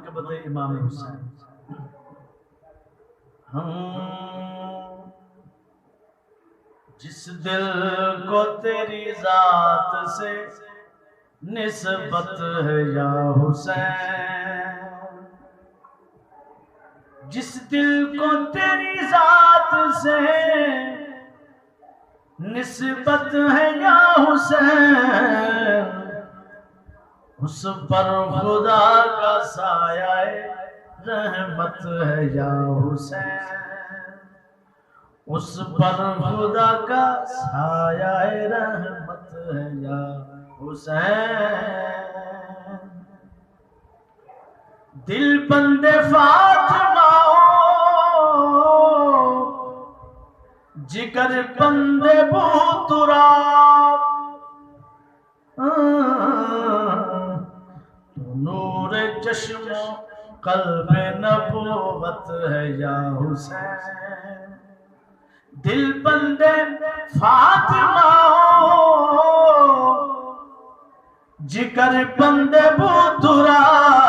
منقبت امام حسین۔ جس دل کو تیری ذات سے نسبت ہے یا حسین، جس دل کو تیری ذات سے نسبت ہے یا حسین، اس پر خدا کا سایہ رحمت ہے یا حسین، اس پر خدا کا سایہ رحمت ہے یا حسین۔ دل بند فاطمہ جگر بند بوتراب، تو نور چشم قلب نبوت ہے یا حسین۔ دل بند فاطمہ جگر بند بوتراب،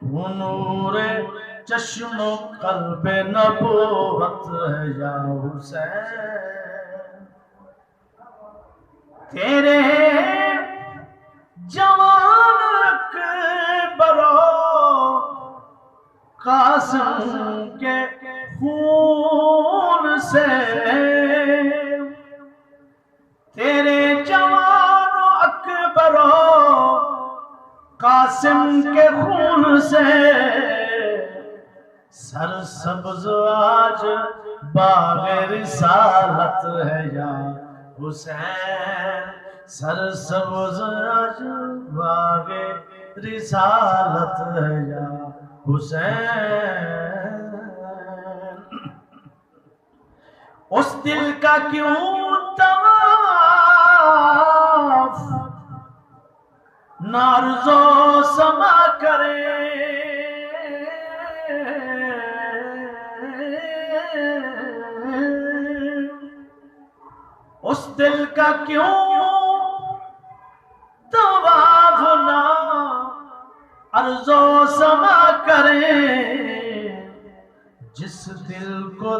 تو نور چشم قلب نبوت ہے یا حسین۔ تیرے جوان اکبر و قاسم کے خون سے، تیرے جوان اکبر و قاسم کے خون سے سرسبز آج باغ رسالت ہے یا حسین، سرسبز آج باغ رسالت ہے یا حسین۔ اس دل کا کیوں طواف نارض و سما کرے، اس دل کا کیوں طواف نہ عرض و سما کرے، جس دل کو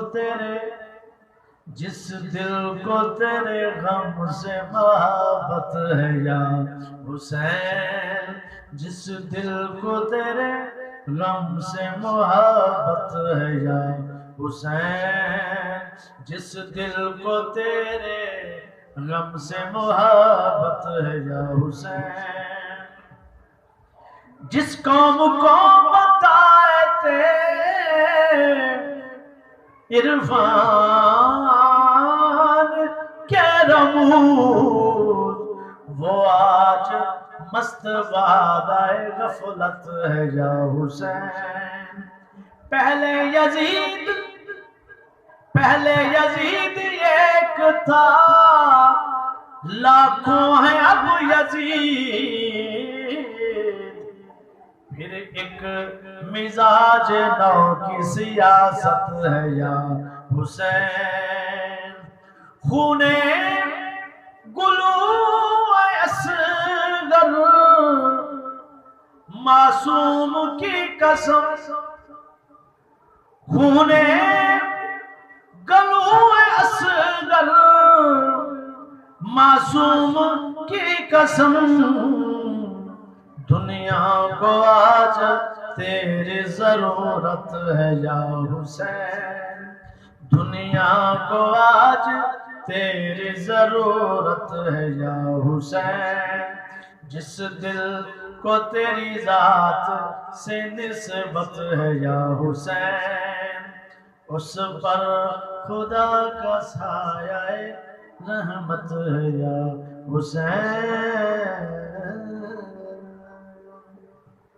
تیرے غم سے محبت ہے یا حسین، جس دل کو تیرے غم سے محبت ہے یا حسین، جس دل کو تیرے غم سے محبت ہے یا حسین، جس قوم کو بتائے تھے عرفان کے رموز، وہ آج مست وعدہ غفلت ہے یا حسین۔ پہلے یزید ایک تھا، لاکھوں ہیں اب یزید، پھر ایک مزاج نو کی سیاست ہے یا حسین۔ خون گلو اصغر معصوم کی قسم، خون گلو اصغر معصوم کی قسم، دنیا کو آج تیری ضرورت ہے یا حسین، دنیا کو آج تیری ضرورت ہے یا حسین، جس دل کو تیری ذات سے نسبت ہے یا حسین، اس پر خدا کا سایہ رحمت ہے یا حسین۔